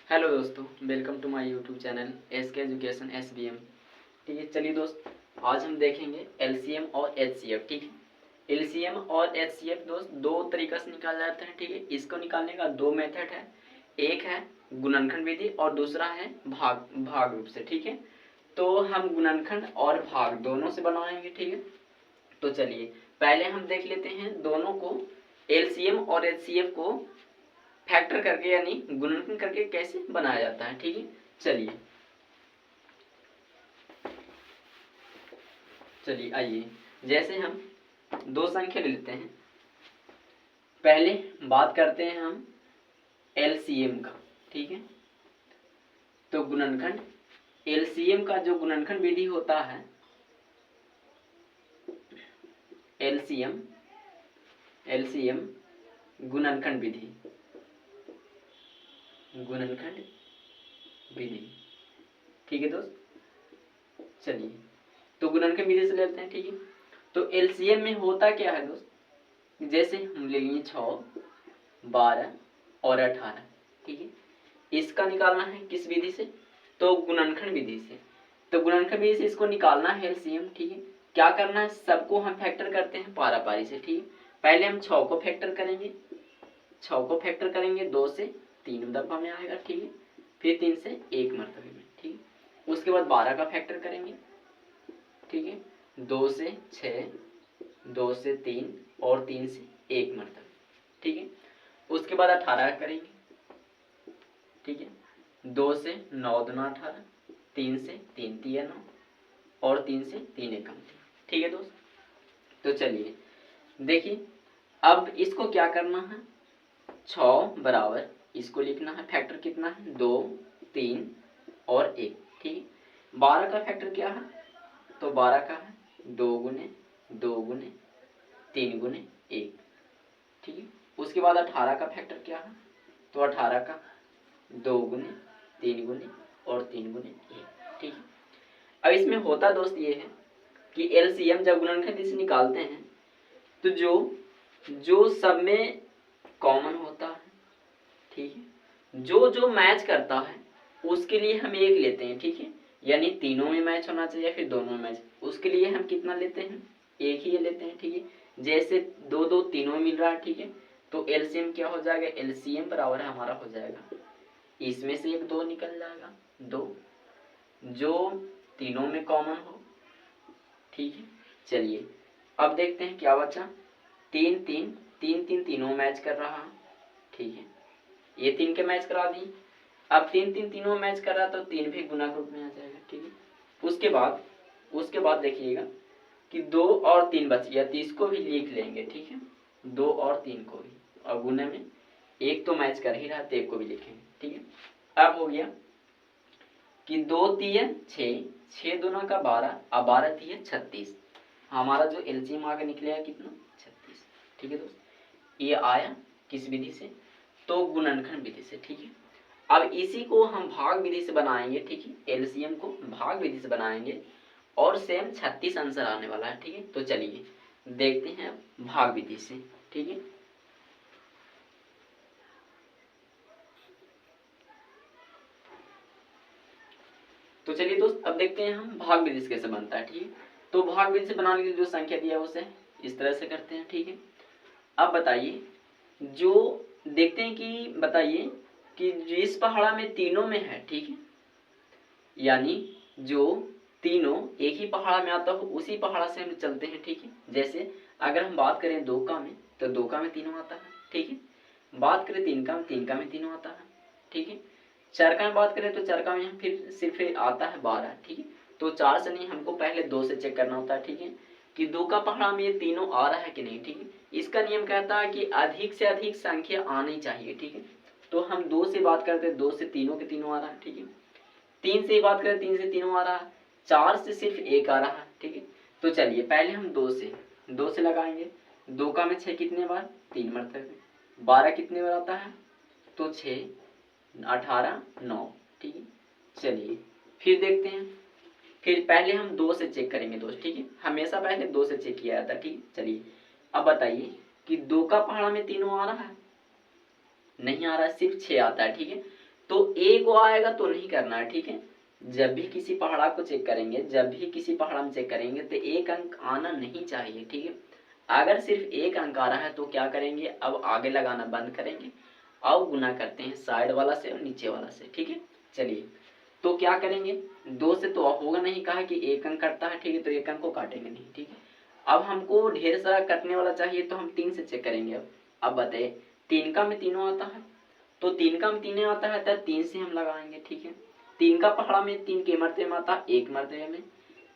Hello दोस्तों, welcome to my YouTube channel SK education SBM. ठीक है, चलिए दोस्त, आज हम देखेंगे एलसीएम और एचसीएफ। ठीक है, एलसीएम और एचसीएफ दोस्त दो तरीका से निकाले जाते हैं। ठीक है, इसको निकालने का दो मेथड है, एक है गुणनखंड विधि और दूसरा है भाग भाग रूप से। ठीक है, तो हम गुणनखंड और भाग दोनों से बनाएंगे। ठीक है, तो चलिए पहले हम देख लेते हैं दोनों को, एलसीएम और एचसीएफ को फैक्टर करके यानी गुणनखंड करके कैसे बनाया जाता है। ठीक है, चलिए आइए, जैसे हम दो संख्या ले लेते हैं। पहले बात करते हैं हम एलसीएम का। ठीक है, तो गुणनखंड एलसीएम का जो गुणनखंड विधि होता है, एलसीएम एलसीएम गुणनखंड विधि ठीक है दोस्त, चलिए तो गुणनखंड विधि से लेते हैं। ठीक है, तो एलसीएम में होता क्या है दोस्त, जैसे हम ले लिए 6, 12 और 18। ठीक है, इसका निकालना है किस विधि से, तो गुणनखंड विधि से। तो गुणनखंड विधि से इसको निकालना है एलसीएम। ठीक है, क्या करना है, सबको हम फैक्टर करते हैं पारापारी से। ठीक है, पहले हम 6 को फैक्टर करेंगे, 2 से 3 दफा में आएगा। ठीक है, फिर 3 से 1 मरतबे में। ठीक है, उसके बाद 12 का फैक्टर करेंगे। ठीक है, 2 से 6, 2 से 3 और 3 से 1 मरतबे। ठीक है, उसके बाद 18 करेंगे। ठीक है, 2 से 9 दूना 18, 3 से 3 तिया 9 और 3 से 3 एकम 3। ठीक है दोस्त, तो चलिए देखिए, अब इसको क्या करना है, 6 बराबर इसको लिखना है, फैक्टर कितना है, 2, 3 और 1। ठीक है, 12 का फैक्टर क्या है, तो 12 का है 2 गुने 2 गुने 3 गुने 1। ठीक है, उसके बाद 18 का फैक्टर क्या है, तो 18 का 2 गुने 3 गुने और 3 गुने 1। ठीक है, अब इसमें होता दोस्त ये है कि एलसीएम जब गुणनखंड से निकालते हैं तो जो जो सब में कॉमन होता है, ठीक है, जो जो मैच करता है उसके लिए हम एक लेते हैं। ठीक है, यानी तीनों में मैच होना चाहिए, फिर दोनों में मैच, उसके लिए हम कितना लेते हैं, एक ही लेते हैं। ठीक है, जैसे 2 2 तीनों मिल रहा है। ठीक है, तो एलसीएम क्या हो जाएगा, एलसीएम बराबर हमारा हो जाएगा, इसमें से एक 2 निकल जाएगा, 2 जो तीनों में कॉमन हो। ठीक है, चलिए अब देखते हैं क्या बचा, 3 3 3 3 तीनों मैच कर रहा है। ठीक है, ये 3 के मैच करा दी, अब 3 3 तीनों मैच कर रहा तो 3 भी गुना ग्रुप में आ जाएगा। ठीक है, उसके बाद देखिएगा कि 2 और 3 बच गया, तो इसको भी लिख लेंगे। ठीक है, 2 और 3 को भी, और गुने में एक तो मैच कर ही रहा तो एक को भी लिखेंगे। ठीक है, अब हो गया कि 2 तिया 6, 6 दूना का 12 और 12 तिया 36। हमारा जो एलसीएम आगे निकलेगा कितना, 36। ठीक है दोस्त, ये आया किस विधि से, तो गुणनखंड विधि से। ठीक है, अब इसी को हम भाग विधि से बनाएंगे। ठीक है, एलसीएम को भाग विधि से बनाएंगे और सेम 36 आंसर आने वाला है। ठीक है, तो चलिए देखते हैं भाग विधि से। ठीक है, तो चलिए दोस्त, अब देखते हैं हम भाग विधि से कैसे बनता है। ठीक है, तो भाग विधि से बनाने के लिए जो संख्या दिया है उसे इस तरह से करते हैं। ठीक है, अब बताइए, जो देखते हैं कि बताइए कि जिस पहाड़ा में तीनों में है, ठीक है, यानी जो तीनों एक ही पहाड़ा में आता हो उसी पहाड़ा से हम चलते हैं। ठीक है, जैसे अगर हम बात करें 2 का में, तो 2 का में तीनों आता है। ठीक है, बात करें 3 का में, 3 का में तीनों आता है। ठीक है, 4 का में बात करें तो 4 का में फिर सिर्फ आता है 12। ठीक है, तो 4 से नहीं, हमको पहले 2 से चेक करना होता है। ठीक है, कि 2 का पहाड़ा में ये तीनों आ रहा है कि नहीं। ठीक है, इसका नियम कहता है कि अधिक से अधिक संख्या आनी चाहिए। ठीक है, तो हम 2 से बात करते हैं, 2 से तीनों के तीनों आ रहा है। ठीक है, 3 से बात करें, 3 से तीनों आ रहा है, 4 से सिर्फ एक आ रहा है। ठीक है, तो चलिए पहले हम 2 से लगाएंगे। 2 का में 6 कितने बार, 3 मरतबे, 12 कितने बार आता है, तो 6, 18, 9। ठीक है, चलिए फिर देखते हैं, फिर पहले हम 2 से चेक करेंगे दोस्त। ठीक है, हमेशा पहले 2 से चेक किया जाता है। ठीक है, चलिए अब बताइए कि 2 का पहाड़ा में तीनों आ रहा है, नहीं आ रहा है, सिर्फ 6 आता है। ठीक है, तो ए को आएगा तो नहीं करना है, ठीक है। जब भी किसी पहाड़ा को चेक करेंगे, जब भी किसी पहाड़ा में चेक करेंगे तो एक अंक आना नहीं चाहिए, ठीक है। अगर सिर्फ एक अंक आ रहा है तो क्या करेंगे, अब आगे लगाना बंद करेंगे, अब गुना करते हैं साइड वाला से और नीचे वाला से, ठीक है। चलिए तो क्या करेंगे, 2 से तो होगा नहीं, कहा कि एक अंक कटता है, ठीक है, तो एक अंक को काटेंगे नहीं, ठीक है। अब हमको ढेर सारा कटने वाला चाहिए तो हम 3 से चेक करेंगे। अब बताइए 3 का में तीनों आता है, तो 3 का में तीनों आता है तो 3 से हम लगाएंगे, ठीक है। 3 का पहाड़ा में 3 के मरतबे में आता है 1 मरतबे में,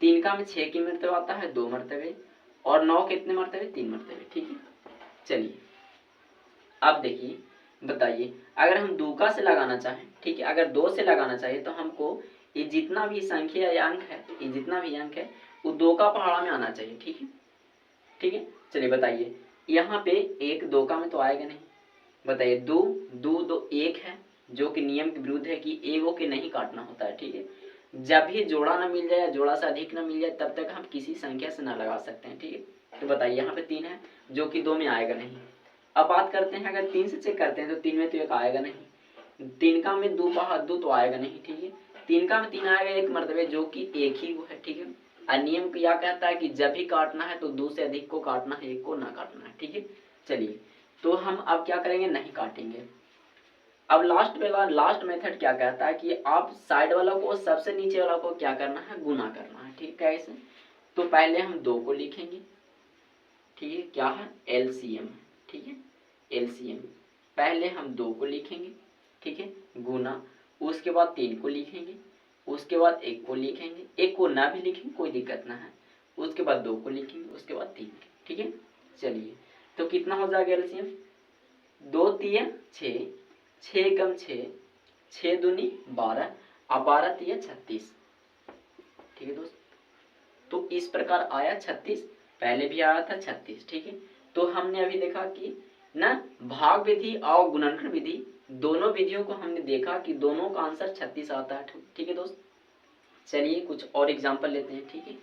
3 का में 6 के मरतबे आता है 2 मरतबे, और 9 कितने मरतबे, 3 मरतबे, ठीक है। चलिए अब देखिए बताइए, अगर हम 2 का से लगाना चाहें, ठीक है, अगर 2 से लगाना चाहिए तो हमको ये जितना भी संख्या या अंक है, ये जितना भी अंक है वो 2 का पहाड़ा में आना चाहिए, ठीक है, ठीक है। चलिए बताइए यहाँ पे 1 2 का में तो आएगा नहीं, बताइए 2 2 2 1 है, जो कि नियम के विरुद्ध है कि एगो के नहीं काटना होता है, ठीक है। जब भी जोड़ा ना मिल जाए, जोड़ा से अधिक ना मिल जाए, तब तक हम किसी संख्या से ना लगा सकते हैं, ठीक है। तो बताइए यहाँ पे 3 है जो कि 2 में आएगा नहीं। अब बात करते हैं, अगर 3 से चेक करते हैं तो 3 में तो एक आएगा नहीं, 3 का में 2 पहाड़ 2 तो आएगा नहीं, ठीक है। 3 का में 3 आएगा 1 मरतबे, जो कि एक ही वो है, ठीक है। और नियम क्या कहता है कि जब भी काटना है तो 2 से अधिक को काटना है, एक को ना काटना है, ठीक है। चलिए तो हम अब क्या करेंगे, नहीं काटेंगे। अब लास्ट मेथड क्या कहता है कि आप साइड वाला को सबसे नीचे वाला को क्या करना है, गुना करना है, ठीक है। कैसे, तो पहले हम 2 को लिखेंगे, ठीक है, क्या है एलसीएम, ठीक है, एलसीएम। पहले हम 2 को लिखेंगे, ठीक है, गुना, उसके बाद 3 को लिखेंगे, उसके बाद 1 को लिखेंगे, 1 को ना भी लिखेंगे कोई दिक्कत ना है, उसके बाद 2 को लिखेंगे, उसके बाद 3, ठीक है। चलिए तो कितना हो जाएगा एलसीएम, 2 3 6, 6 कम 6, 6 दूनी 12, अब 12 3 36, ठीक है दोस्त। तो इस प्रकार आया 36, पहले भी आया था 36, ठीक है। तो हमने अभी देखा कि ना भाग विधि और गुणनखंड विधि, दोनों विधियों को हमने देखा कि दोनों का आंसर 36 आता है, ठीक है दोस्त। चलिए कुछ और एग्जांपल लेते हैं, ठीक है।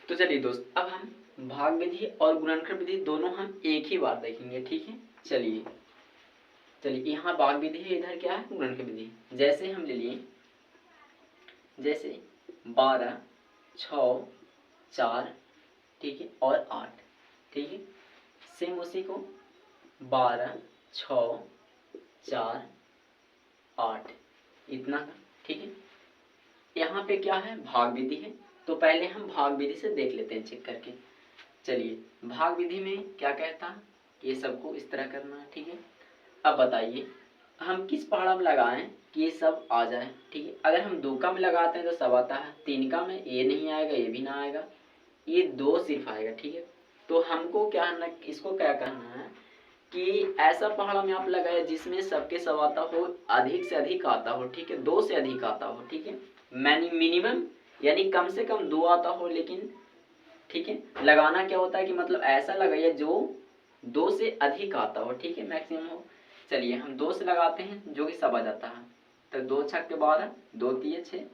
तो चलिए दोस्त, अब हम भाग विधि और गुणनखंड विधि दोनों हम एक ही बार देखेंगे, ठीक है। चलिए यहाँ भाग विधि है, इधर क्या है गुणनखंड विधि। जैसे हम ले लिए, जैसे 12 6 4, ठीक है, और 8, ठीक है, सेम उसी को 12 6 4 8 इतना का, ठीक है। यहाँ पे क्या है, भाग विधि है, तो पहले हम भाग विधि से देख लेते हैं चेक करके। चलिए भाग विधि में क्या कहता है कि ये सबको इस तरह करना है, ठीक है। अब बताइए हम किस पहाड़ा में लगाएं कि ये सब आ जाए, ठीक है। अगर हम 2 का में लगाते हैं तो सब आता है, 3 का में ये नहीं आएगा, ये भी ना आएगा, ये 2 सिर्फ आएगा, ठीक है। तो हमको क्या है, इसको क्या कहना है कि ऐसा पहाड़ा में आप लगाए जिसमें सबके सब आता हो, अधिक से अधिक आता हो, ठीक है, 2 से अधिक आता हो, ठीक है। मिनिमम यानी कम से कम 2 आता हो, लेकिन ठीक है, लगाना क्या होता है कि मतलब ऐसा लगाइए जो 2 से अधिक आता हो, ठीक है, मैक्सिमम हो। चलिए हम 2 से लगाते हैं जो कि सब आ जाता है, तो 2 छक्के 12, 2 तिये 6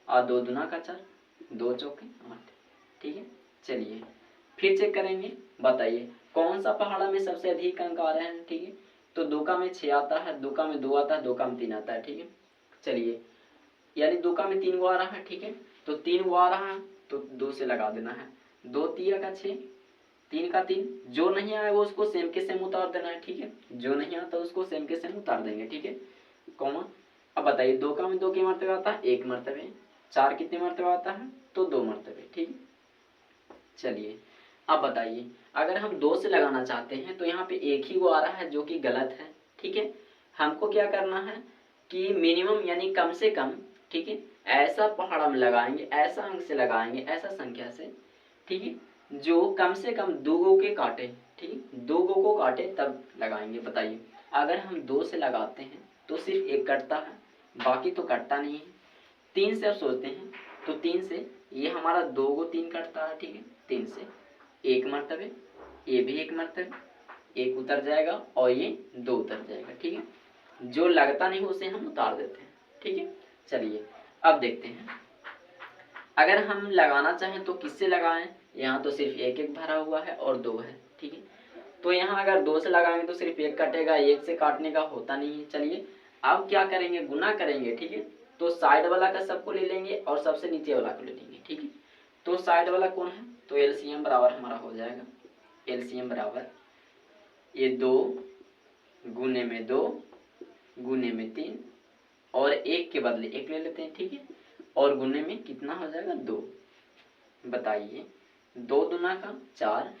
और 2 दूना का 4, 2 चौके 8, ठीक है। चलिए फिर चेक करेंगे, बताइए कौन सा पहाड़ा में सबसे अधिक अंक आ रहे हैं, ठीक है। तो 2 का में 6 आता है, 2 का में 2 आता है, 2 का में 3 आता है, ठीक है। चलिए यानी 2 का में 3 गो आ रहा है, ठीक है, तो 3 गो आ रहा है तो 2 से लगा देना है, 2 3 का 6, 3 का 3, जो नहीं आएगा उसको सेम के सेम उतार देना है, ठीक है, जो नहीं आता उसको सेम के सेम उतार देंगे, ठीक है, कॉमा। अब बताइए 2 का में 2 के मरतबे आता है 1 मरतबे, 4 कितने मरतबे आता है तो 2 मरतबे, ठीक है। चलिए अब बताइए अगर हम 2 से लगाना चाहते हैं तो यहाँ पे एक ही वो आ रहा है जो कि गलत है, ठीक है। हमको क्या करना है कि मिनिमम यानी कम से कम, ठीक है, ऐसा पहाड़ा में लगाएंगे, ऐसा अंक से लगाएंगे, ऐसा संख्या से, ठीक है, जो कम से कम 2 गो के काटे, ठीक है, 2 गो को काटे तब लगाएंगे। बताइए अगर हम 2 से लगाते हैं तो सिर्फ 1 कटता है, बाकी तो कटता नहीं है। 3 से अब सोचते हैं तो 3 से ये हमारा 2 गो 3 कटता है, ठीक है, 3 से 1 मरतबे, ये भी 1 मरतबे, 1 उतर जाएगा और ये 2 उतर जाएगा, ठीक है। जो लगता नहीं उसे हम उतार देते हैं, ठीक है। चलिए अब देखते हैं, अगर हम लगाना चाहें तो किससे लगाएं, यहाँ तो सिर्फ एक एक भरा हुआ है और 2 है, ठीक है। तो यहाँ अगर 2 से लगाएंगे तो सिर्फ 1 कटेगा, 1 से काटने का होता नहीं है। चलिए अब क्या करेंगे, गुना करेंगे, ठीक है। तो साइड वाला का सबको ले लेंगे और सबसे नीचे वाला को ले लेंगे, ठीक है। तो साइड वाला कौन है, तो एलसीएम बराबर हमारा हो जाएगा, एलसीएम बराबर ये 2 गुने में 2 गुने में 3 और 1 के बदले 1 ले लेते हैं, ठीक है। और गुने में कितना हो जाएगा 2, बताइए 2 दूना का 4,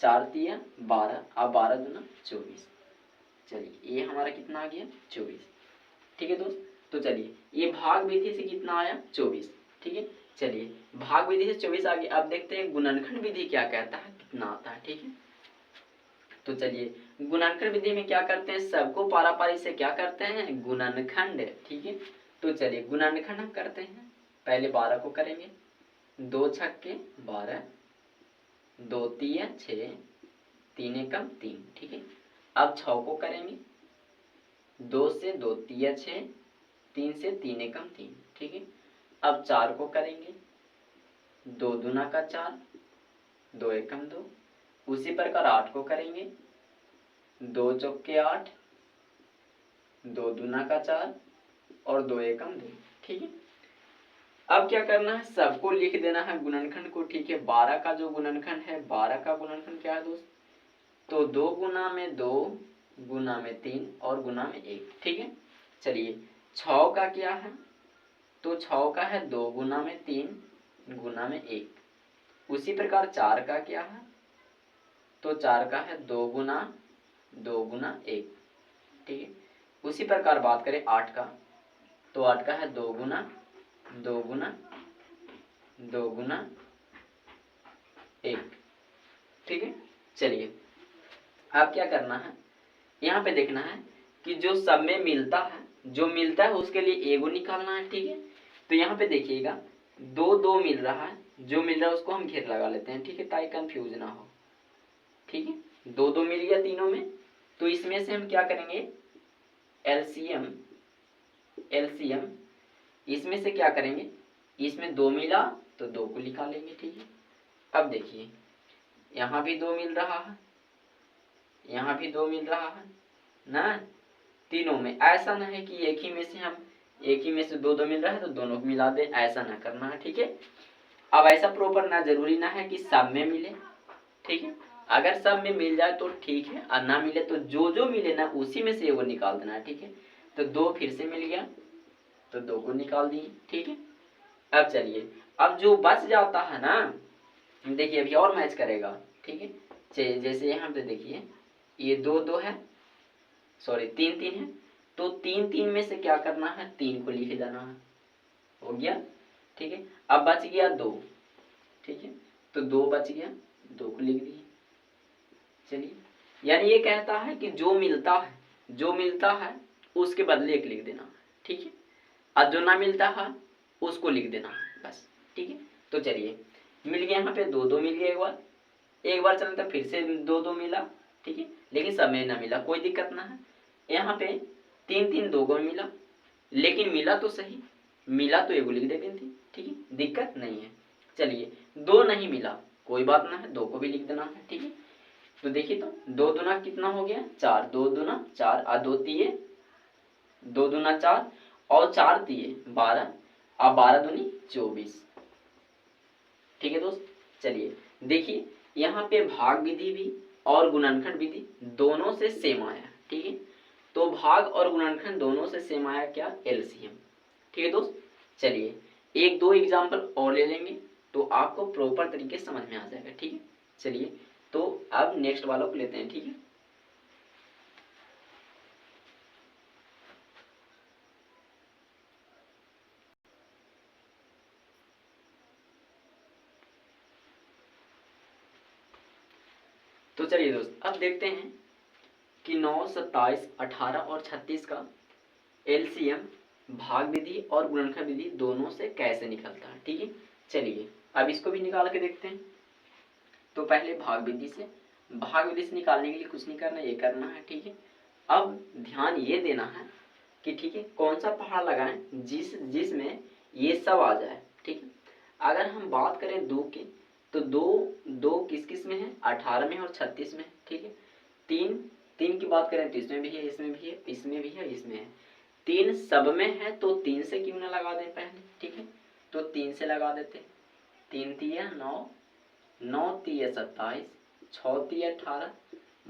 4 तिया 12, अब 12 दूना 24। चलिए ये हमारा कितना आ गया 24, ठीक है दोस्त। तो चलिए ये भाग विधि से कितना आया 24, ठीक है। चलिए भाग विधि से 24 आ गया। अब देखते हैं गुणनखंड विधि क्या कहता है, कितना आता है, ठीक है। तो चलिए गुणनखंड विधि में क्या करते हैं, सबको पारापारी से क्या करते हैं, गुणनखंड, ठीक है। तो चलिए गुणनखंड हम करते हैं, पहले 12 को करेंगे, 2 छक्के 12, 2 तिया 6, 3 एकम 3, ठीक है। अब 6 को करेंगे, 2 से 2 तिया 6, 3 से 3 एकम 3, ठीक है। अब 4 को करेंगे, 2 दूना का 4, 2 एकम 2। उसी प्रकार 8 को करेंगे, 2 चौके 8, 2 दूना का 4 और 2 एकम 2, ठीक है। अब क्या करना है, सबको लिख देना है गुणनखंड को, ठीक है। 12 का जो गुणनखंड है, 12 का गुणनखंड क्या है दोस्त, तो 2 गुना में 2 गुना में 3 और गुना में 1, ठीक है। चलिए 6 का क्या है, तो 6 का है 2 गुना में 3 गुना में 1। उसी प्रकार 4 का क्या है, तो 4 का है 2 गुना 1, ठीक है। उसी प्रकार बात करें 8 का, तो 8 का है 2 गुना 1, ठीक है। चलिए अब क्या करना है, यहाँ पे देखना है कि जो सब में मिलता है, जो मिलता है उसके लिए एगो निकालना है, ठीक है। तो यहाँ पे देखिएगा 2 2 मिल रहा है, जो मिल रहा है उसको हम घेर लगा लेते हैं, ठीक है, ताकि कंफ्यूज ना हो, ठीक है। 2 2 मिल गया तीनों में, तो इसमें से हम क्या करेंगे, एलसीएम इसमें से क्या करेंगे, इसमें 2 मिला तो 2 को निकालेंगे, ठीक है। अब देखिए यहाँ भी 2 मिल रहा है, यहाँ भी 2 मिल रहा है ना, तीनों में। ऐसा ना है कि एक ही में से 2 2 मिल रहा है तो दोनों को मिला दें, ऐसा ना करना है, ठीक है। अब ऐसा प्रॉपर ना जरूरी ना है कि सब में मिले, ठीक है। अगर सब में मिल जाए तो ठीक है, और ना मिले तो जो जो मिले ना उसी में से वो निकाल देना है, ठीक है। तो 2 फिर से मिल गया तो 2 को निकाल दिए, ठीक है। अब चलिए अब जो बच जाता है ना, देखिए अभी और मैच करेगा, ठीक है। जैसे यहाँ पे देखिए ये 2 2 है, सॉरी 3 3 है, तो 3 3 में से क्या करना है, 3 को लिख देना है, हो गया, ठीक है। अब बच गया 2, ठीक है, तो 2 बच गया, 2 को लिख दिए। चलिए यानी ये कहता है कि जो मिलता है उसके बदले 1 लिख देना है, ठीक है। और जो ना मिलता है उसको लिख देना है, बस, ठीक है। तो चलिए मिल गया, यहाँ पे 2 2 मिल गया, एक बार चला था फिर से 2 2 मिला, ठीक है, लेकिन सब में ना मिला, कोई दिक्कत ना है। यहाँ पे 3 3 2 को मिला, लेकिन मिला तो सही, मिला तो एगो लिख देते थे, ठीक है, दिक्कत नहीं है। चलिए 2 नहीं मिला, कोई बात ना है, 2 को भी लिख देना है, ठीक है। तो देखिए तो 2 दूना कितना हो गया 4, 2 दूना 4 और 2 तिये 2 दूना 4 और 4 तिये 12 और 12 दूनी 24, ठीक है दोस्त। चलिए देखिए यहाँ पे भाग विधि भी और गुणनखंड विधि दोनों से सेम आया, ठीक है। तो भाग और गुणनखंड दोनों से सेम आया क्या, एलसीएम, ठीक है दोस्त। चलिए 1 2 एग्जाम्पल और ले लेंगे तो आपको प्रॉपर तरीके से समझ में आ जाएगा, ठीक है। चलिए तो अब नेक्स्ट वालों को लेते हैं, ठीक है। तो चलिए दोस्त अब देखते हैं कि 9 27 18 और 36 का एलसीएम भाग विधि और गुणनखंड विधि दोनों से कैसे निकलता है, ठीक है। चलिए अब इसको भी निकाल के देखते हैं। तो पहले भाग विधि से निकालने के लिए कुछ नहीं करना, ये करना है, ठीक है। अब ध्यान ये देना है कि ठीक है कौन सा पहाड़ लगाएं जिसमें ये सब आ जाए, ठीक है। अगर हम बात करें 2 की तो दो दो किस किस में है, 18 में और 36 में, ठीक है। तीन तीन की बात करें तो इसमें भी है, इसमें भी है, इसमें भी है, इसमें है। तीन सब में है तो तीन से क्यों ना लगा दें पहले, ठीक है। तो तीन से लगा देते, तीन तिया 9, 9 तिया 27, 6 तिया 18,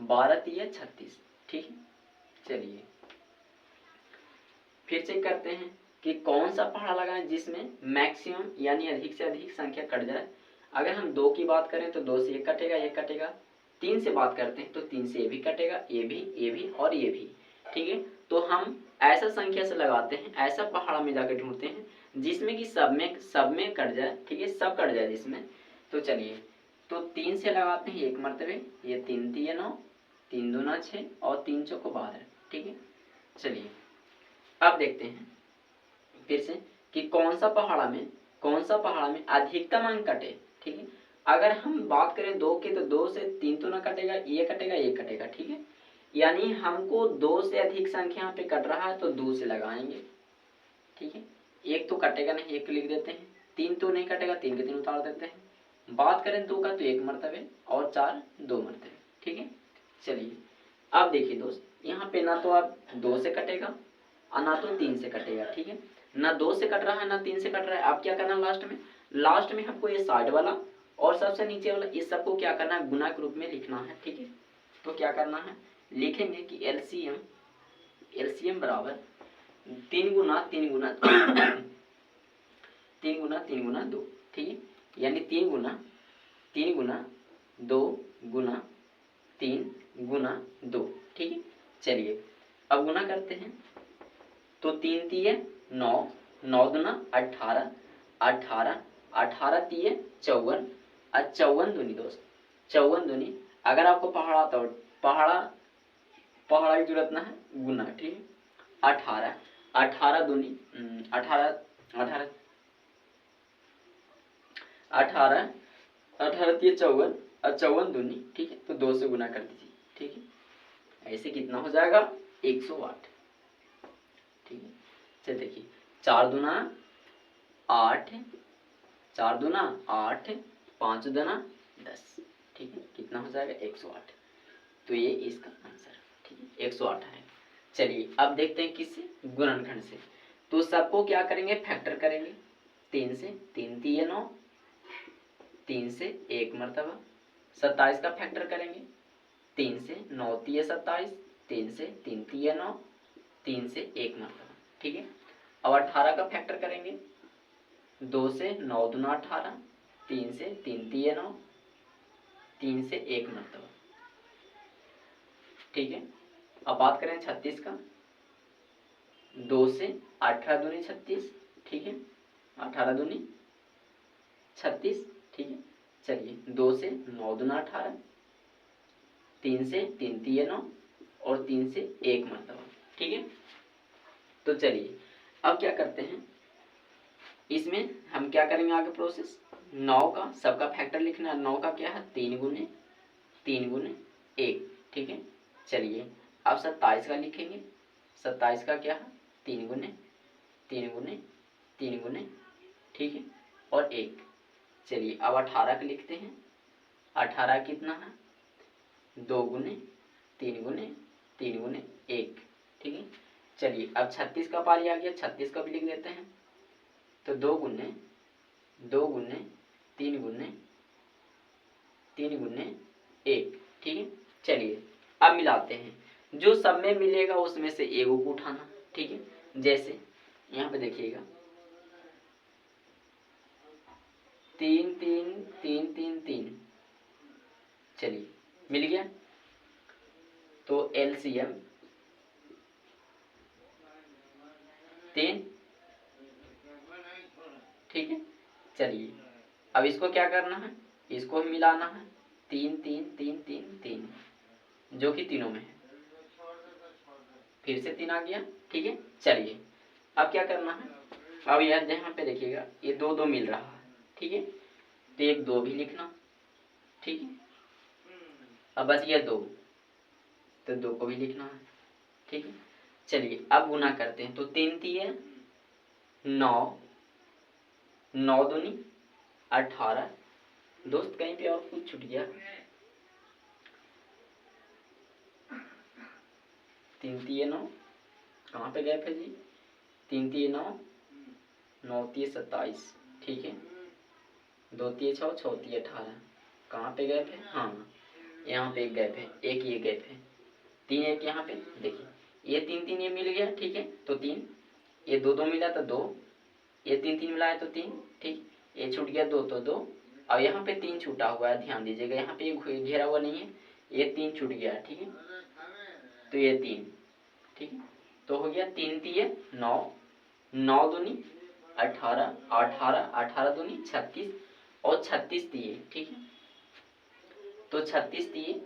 12 तिया 36, ठीक है। चलिए फिर चेक करते हैं कि कौन सा पहाड़ा लगाएं जिसमें मैक्सिमम यानी अधिक से अधिक संख्या कट जाए। अगर हम 2 की बात करें तो 2 से 1 कटेगा, 1 कटेगा। 3 से बात करते हैं तो 3 से ये भी कटेगा, ये भी और ये भी, ठीक है। तो हम ऐसा संख्या से लगाते हैं, ऐसा पहाड़ा में जाकर ढूंढते हैं जिसमें कि सब में कट जाए, ठीक है, सब कट जाए जिसमें। तो चलिए, तो 3 से लगाते हैं 1 मरतबे, ये 3 तिया 9, 3 दूना 6 और 3 चौको 12, ठीक है। चलिए अब देखते हैं फिर से कि कौन सा पहाड़ा में अधिकतम अंक कटे, ठीक है। अगर हम बात करें 2 की तो 2 से 3 तो ना कटेगा, ये कटेगा, ये कटेगा, ठीक है। यानी हमको 2 से अधिक संख्या यहाँ पे कट रहा है तो 2 से लगाएंगे, ठीक है। 1 तो कटेगा नहीं, 1 लिख देते हैं। 3 तो नहीं कटेगा, 3 के 3 उतार देते हैं। बात करें 2 का तो 1 मरतबे और 4 2 मरतबे, ठीक है। चलिए अब देखिए दोस्त, यहाँ पे ना तो आप 2 से कटेगा और ना तो 3 से कटेगा, ठीक है। ना 2 से कट रहा है ना 3 से कट रहा है। आप क्या करना, लास्ट में हमको ये साइड वाला और सबसे नीचे वाला इस सबको क्या करना है, गुना के रूप में लिखना है, ठीक है। तो क्या करना है, लिखेंगे कि एलसीएम बराबर 3 गुना 3 गुना 3 गुना 2, ठीक है। यानी 3 गुना 2 गुना 3 गुना 2, ठीक है। चलिए अब गुना करते हैं तो 3 तिये 9, 9 दूना 18, 18 तिये 54 और 54 दूनी दोस्त 54 दूनी। अगर आपको पहाड़ा आता हो, पहाड़ा की जरूरत ना है, गुना, ठीक है। 18 दूनी 18 तिये 54 और 54 दूनी, ठीक है। तो 2 से गुना कर दीजिए, ठीक है। ऐसे कितना हो जाएगा, 108, ठीक है। चलिए देखिए, 4 दूना 8, 4 दूना 8, 5 दूना 10, ठीक है। कितना हो जाएगा, 108। तो ये इसका आंसर, ठीक है, 108 है। चलिए अब देखते हैं किससे, गुणनखंड से। तो सबको क्या करेंगे, फैक्टर करेंगे। 3 से 3 तिये 9, 3 से 1 मरतबा। 27 का फैक्टर करेंगे, 3 से 9 तिये 27, 3 से 3 तिये 9, 3 से 1 मरतबा, ठीक है। अब 18 का फैक्टर करेंगे, 2 से 9 दूना 18, 3 से 3 तिये 9, 3 से 1 मरतबा, ठीक है। अब बात करें 36 का, 2 से 18 दूनी 36, ठीक है। 18 दूनी 36, ठीक है। चलिए 2 से 9 दूना 18, 3 से 3 तिये 9 और 3 से 1 मरतबा, ठीक है। तो चलिए अब क्या करते हैं, इसमें हम क्या करेंगे आगे प्रोसेस, 9 का सबका फैक्टर लिखना है। 9 का क्या है, 3 गुने 1, ठीक है। चलिए अब 27 का लिखेंगे। 27 का क्या है, 3 गुने 3 गुने, ठीक है, और 1। चलिए अब 18 का लिखते हैं। 18 कितना है, 2 गुने 3 गुने 1, ठीक है। चलिए अब 36 का पारी आ गया, 36 का भी लिख देते हैं। तो 2 गुने 3 गुने 1, ठीक है। चलिए अब मिलाते हैं, जो सब में मिलेगा उसमें से एगो को उठाना, ठीक है। जैसे यहाँ पे देखिएगा 3 3 3 3 3, चलिए मिल गया। तो एलसीएम 3, ठीक है। चलिए अब इसको क्या करना है, इसको भी मिलाना है। 3 3 3 3 3, जो कि तीनों में है, फिर से 3 आ गया, ठीक है। चलिए अब क्या करना है, अब यह यहाँ पे देखिएगा ये 2 2 मिल रहा है, ठीक है। तो 1 2 भी लिखना, ठीक है। अब बच गया 2, तो 2 को भी लिखना है, ठीक है। चलिए अब गुना करते हैं। तो 3 तिये 9, 9 दूनी 18, दोस्त कहीं पे और कुछ छूट गया? 3 तिये 9, कहाँ पे गए थे जी? 3 तिये 9, 9 तिये 27, ठीक है। 2 तिये 6, 6 तिये 18, कहाँ पे गए थे? हाँ, यहाँ पे एक गए थे, एक ये गए थे, 3 एक यहाँ पे देखिए, ये 3 3 ये मिल गया, ठीक है, तो 3, ये 2 2 मिला तो 2, ये 3 3 मिला है तो 3, ठीक, ये छूट गया 2 तो 2, और यहाँ पे 3 छूटा हुआ है, ध्यान दीजिएगा, यहाँ पे ये घेरा हुआ नहीं है, ये 3 छूट गया, ठीक है, तो ये 3, ठीक है, तो हो गया 3 तिये 9, 9 दूनी 18, 18, 18 दूनी 36, और 36 तिये, ठीक है, तो 36 तिये,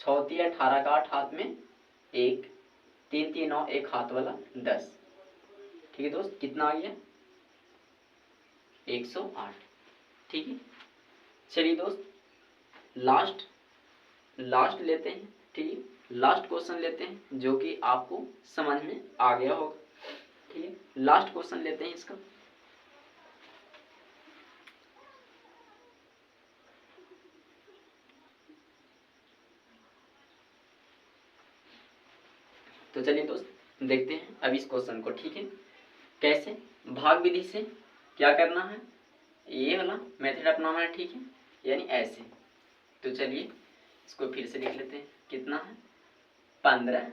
6 तिये 18 का 8 हाथ में 1, 3 तिये 9, एक हाथ वाला 10, ठीक है दोस्त, कितना आ गया? 108, ठीक है। चलिए दोस्त, लास्ट लेते हैं, ठीक है, लास्ट क्वेश्चन लेते हैं जो कि आपको समझ में आ गया होगा, ठीक है, लास्ट क्वेश्चन लेते हैं इसका। तो चलिए दोस्त देखते हैं अब इस क्वेश्चन को, ठीक है, कैसे भाग विधि से क्या करना है, ये वाला मेथड अपनाना है, ठीक है, यानी ऐसे। तो चलिए इसको फिर से लिख लेते हैं, कितना है? 15,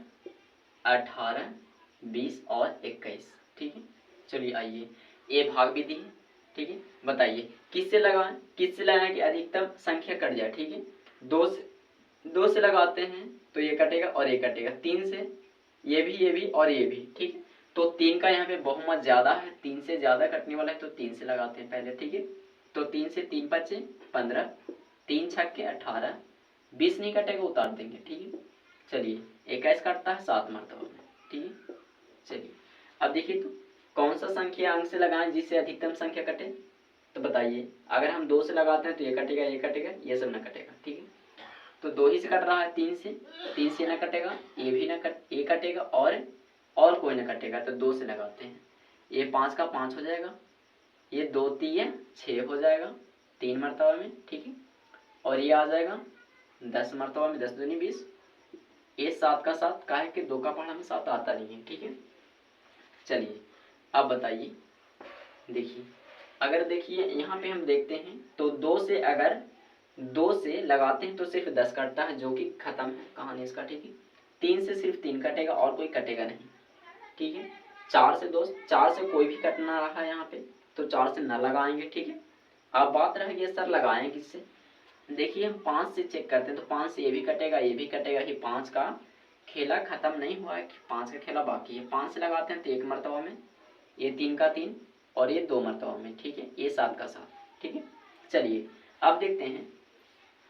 18, 20 और 21, ठीक है। चलिए आइए, ये भाग विधि है, ठीक है, बताइए किससे लगाएं, किससे लगाएं कि अधिकतम संख्या कट जाए, ठीक है। 2 से लगाते हैं तो ये कटेगा और ये कटेगा, 3 से ये भी और ये भी, ठीक है, तो 3 का यहाँ पे बहुमत ज्यादा है, 3 से ज्यादा कटने वाला है, तो 3 से लगाते हैं पहले, ठीक है, तो 3 से 3 5 15, 3 छक्के 18, 20 नहीं कटेगा, उतार देंगे, ठीक है। चलिए 21 कटता है 7 मरतबा में, ठीक है। चलिए अब देखिए, तो कौन सा संख्या अंक से लगाएं जिससे अधिकतम संख्या कटे, तो बताइए, अगर हम 2 से लगाते हैं तो ये कटेगा, ये कटेगा, ये सब ना कटेगा, ठीक है, तो 2 ही से कट रहा है, 3 से ना कटेगा, ये भी ना ये कटेगा, और कोई ना कटेगा, तो 2 से लगाते हैं, ये 5 का 5 हो जाएगा, ये 2 तिये 6 हो जाएगा 3 मरतबा में, ठीक है, और ये आ जाएगा 10 मरतबा में, 10 दूनी 20, ये 7 का 7, का है कि 2 का पढ़ा में 7 आता नहीं है, ठीक है। चलिए अब बताइए, देखिए, अगर देखिए यहाँ पे हम देखते हैं तो 2 से लगाते हैं तो सिर्फ 10 कटता है, जो कि खत्म है कहानी इसका, ठीक है। 3 से सिर्फ 3 कटेगा और कोई कटेगा नहीं, ठीक है। 4 से कोई भी कटना रहा यहाँ पे, तो 4 से न लगाएंगे, ठीक है। अब बात रह गई सर लगाएं किससे, देखिए हम 5 से चेक करते हैं, तो 5 से ये भी कटेगा, ये भी कटेगा, कि 5 का खेला खत्म नहीं हुआ है, 5 का खेला बाकी है, 5 से लगाते हैं तो 1 मरतबा में, ये 3 का 3 और ये 2 मरतबा में, ठीक है, ये 7 का 7, ठीक है। चलिए अब देखते हैं,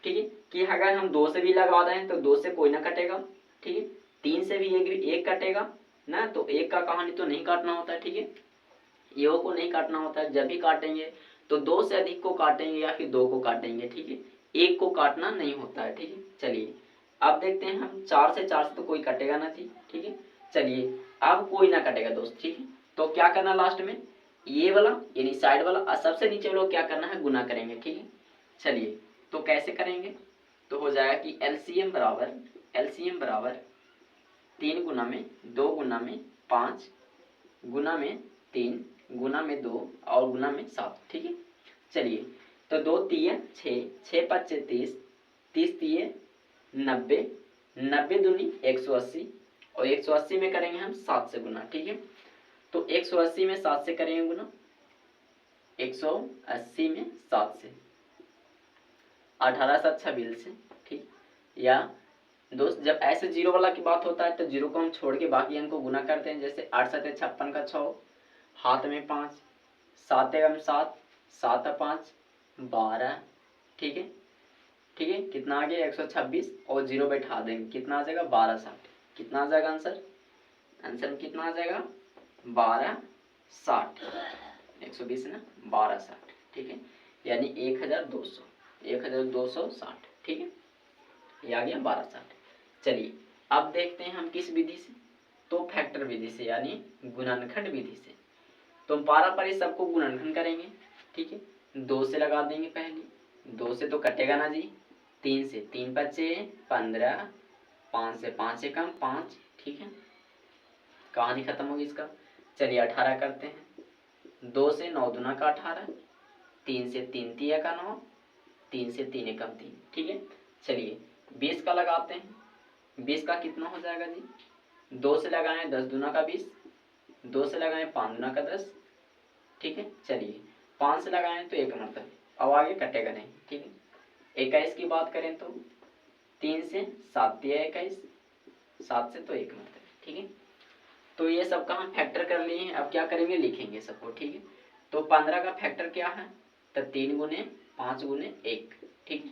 ठीक है, कि अगर हम 2 से भी लगा रहे हैं तो 2 से कोई ना कटेगा, ठीक है, 3 से भी एक कटेगा ना, तो 1 का कहानी तो नहीं काटना होता है, ठीक है, ये को नहीं काटना होता है, जब भी काटेंगे तो 2 से अधिक को काटेंगे या फिर 2 को काटेंगे, ठीक है, 1 को काटना नहीं होता है, ठीक है। चलिए अब देखते हैं हम 4 से तो कोई कटेगा ना थी, ठीक है। चलिए अब कोई ना कटेगा दोस्त, ठीक है, तो क्या करना लास्ट में, ये वाला यानी साइड वाला और सबसे नीचे वाला क्या करना है, गुना करेंगे, ठीक है। चलिए तो कैसे करेंगे, तो हो जाएगा कि एलसीएम बराबर 3 गुना में 2 गुना में 5 गुना में 3 गुना में 2 और गुना में 7, ठीक है। चलिए तो 2 तिये 6, 6 5 30, 30 तिये 90, 90 दूनी 180, और 180 में करेंगे हम 7 से गुना, ठीक है, तो 180 में 7 से करेंगे गुना, 180 में 7 से 18 7 26 से, ठीक। या दोस्त जब ऐसे जीरो वाला की बात होता है तो जीरो को हम छोड़ के बाकी अंक को गुना करते हैं, जैसे 8 7 56 का 6, हाथ में 5, 7 एवं 7, 7 5 12, ठीक है, ठीक है, कितना आ गया 126, और जीरो बैठा देंगे, कितना आ जाएगा 1260, कितना आ जाएगा आंसर में कितना आ जाएगा 1260, 120 ना 1260, ठीक है, यानी 1260, ठीक है, ये आ गया 1260। चलिए अब देखते हैं हम किस विधि से, तो फैक्टर विधि से यानी गुणनखंड विधि से, तो हम पारा पर सबको गुणनखंड करेंगे, ठीक है, 2 से लगा देंगे पहली, 2 से तो कटेगा ना जी, 3 से, 3 बचे 15, 5 से 5 एकम 5, ठीक है, कहानी खत्म होगी इसका। चलिए 18 करते हैं, 2 से 9 दूना का 18, 3 से 3 तिया का 9, 3 से 3 एकम 3, ठीक है। चलिए 20 का लगाते हैं, 20 का कितना हो जाएगा जी, 2 से लगाएं 10 दूना का 20, 2 से लगाएं 5 दूना का 10, ठीक है। चलिए 5 से लगाएं तो 1 मतलब, अब आगे कटेगा नहीं, ठीक है। 21 की बात करें तो 3 से 7 तिया 21, 7 से तो 1 मतलब, ठीक है। तो ये सबका हम फैक्टर कर लिए हैं, अब क्या करेंगे, लिखेंगे सबको, ठीक है। तो 15 का फैक्टर क्या है, तो 3 गुने 5 गुने 1, ठीक है।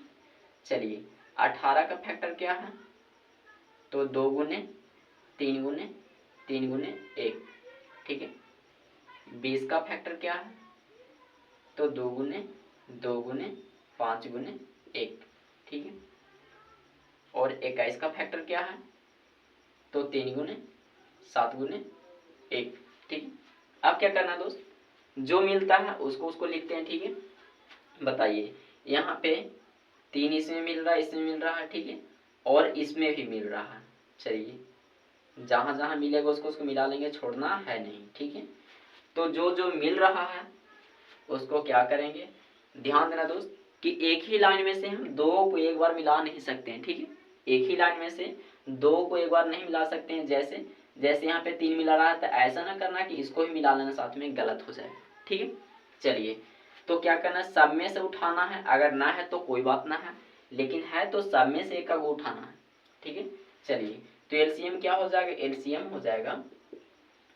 चलिए 18 का फैक्टर क्या है, तो 2 गुने 3 गुने 3 गुने 1, ठीक है। 20 का फैक्टर क्या है, तो 2 गुने 5 गुने 1, ठीक है। और 21 का फैक्टर क्या है, तो 3 गुने 7 गुने 1, ठीक है। अब क्या करना दोस्त, जो मिलता है उसको उसको लिखते हैं, ठीक है। बताइए यहाँ पे 3 इसमें मिल रहा है, इसमें मिल रहा है, ठीक है, और इसमें भी मिल रहा है। चलिए जहाँ जहाँ मिलेगा उसको उसको मिला लेंगे, छोड़ना है नहीं, ठीक है। तो जो जो मिल रहा है उसको क्या करेंगे, ध्यान देना दोस्त कि एक ही लाइन में से हम दो को एक बार मिला नहीं सकते हैं, ठीक है। एक ही लाइन में से दो को एक बार नहीं मिला सकते हैं, जैसे जैसे यहाँ पे 3 मिला रहा है तो ऐसा ना करना कि इसको ही मिला लेना साथ में, गलत हो जाए, ठीक है। चलिए तो क्या करना, सब में से उठाना है, अगर ना है तो कोई बात ना है, लेकिन है तो सब में से एक का उठाना है, ठीक है। चलिए तो एलसीएम क्या हो जाएगा, एलसीएम हो जाएगा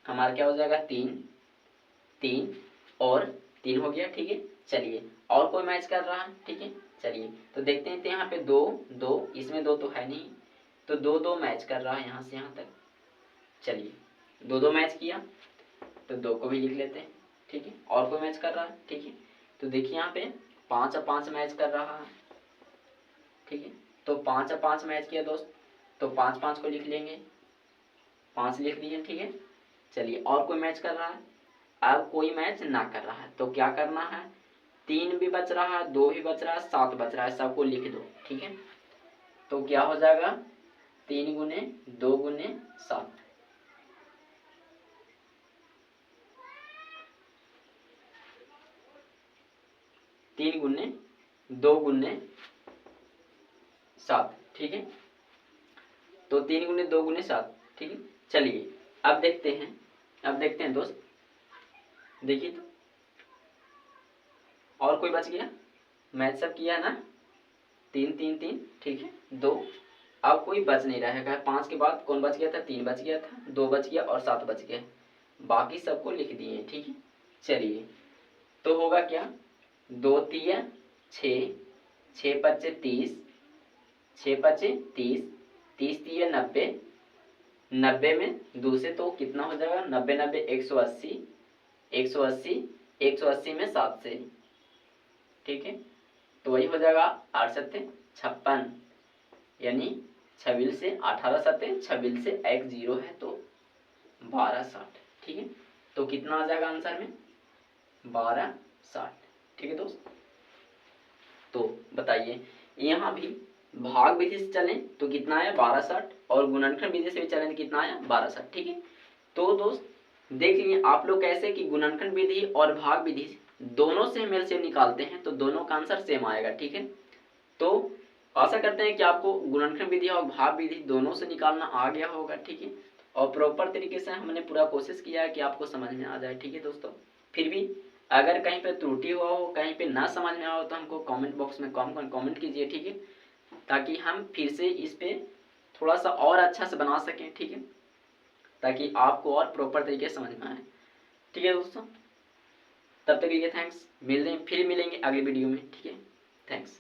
हमारा, क्या हो जाएगा 3 3 और 3 हो गया, ठीक है। चलिए और कोई मैच कर रहा है, ठीक है। चलिए तो देखते हैं, तो यहाँ पे 2 2, इसमें 2 तो है नहीं, तो 2 2 मैच कर रहा है यहाँ से यहाँ तक। चलिए 2 2 मैच किया तो 2 को भी लिख लेते हैं, ठीक है। और कोई मैच कर रहा है, ठीक है, तो देखिए यहाँ पे 5 और 5 मैच कर रहा है, ठीक है। तो 5 और 5 मैच किया दोस्त, तो 5 5 को लिख लेंगे, 5 लिख दिए, ठीक है। चलिए और कोई मैच कर रहा है, अब कोई मैच ना कर रहा है तो क्या करना है, 3 भी बच रहा है, 2 भी बच रहा है, 7 बच रहा है, सबको लिख दो, ठीक है। तो क्या हो जाएगा, 3 गुने 2 गुने 7, 3 गुने 2 गुने 7, ठीक है। तो 3 गुने 2 गुने 7, ठीक है। चलिए अब देखते हैं, अब देखते हैं दोस्त, देखिए तो और कोई बच गया, मैच सब किया ना, 3 3 3, ठीक है, 2, अब कोई बच नहीं रहेगा। 5 के बाद कौन बच गया था, 3 बच गया था, 2 बच गया और 7 बच गया, बाकी सबको लिख दिए, ठीक है। चलिए तो होगा क्या, 2 तिया 6, 6 पच्चे 30, 6 पच्चे 30, 30 तिया 90, 90 में 2 से तो कितना हो जाएगा, 90 90 180, 180 180 में 7 से, ठीक है। तो वही हो जाएगा 8 सत्ते 56, यानी 26 से 18 सत्ते 26 से एक 0 है तो 1260, ठीक है। तो कितना आ जाएगा आंसर में, 1260, ठीक है दोस्त। तो बताइए यहाँ भी भाग विधि से चलें तो कितना आया 1260, और गुणनखंड विधि से भी चलें तो कितना आया 1260, ठीक है। तो दोस्त देख लीजिए आप लोग कैसे कि गुणनखंड विधि और भाग विधि दोनों से हम एलसीएम निकालते हैं तो दोनों का आंसर सेम आएगा, ठीक है। तो आशा करते हैं कि आपको गुणनखंड विधि और भाग विधि दोनों से निकालना आ गया होगा, ठीक है। और प्रॉपर तरीके से हमने पूरा कोशिश किया है कि आपको समझ में आ जाए, ठीक है दोस्तों। फिर भी अगर कहीं पे त्रुटि हुआ हो, कहीं पे ना समझ में आओ तो हमको कमेंट बॉक्स में कमेंट कीजिए, ठीक है, ताकि हम फिर से इस पे थोड़ा सा और अच्छा से बना सकें, ठीक है, ताकि आपको और प्रॉपर तरीके से समझ में आए, ठीक है दोस्तों। तब तक के लिए थैंक्स, फिर मिलेंगे अगली वीडियो में, ठीक है, थैंक्स।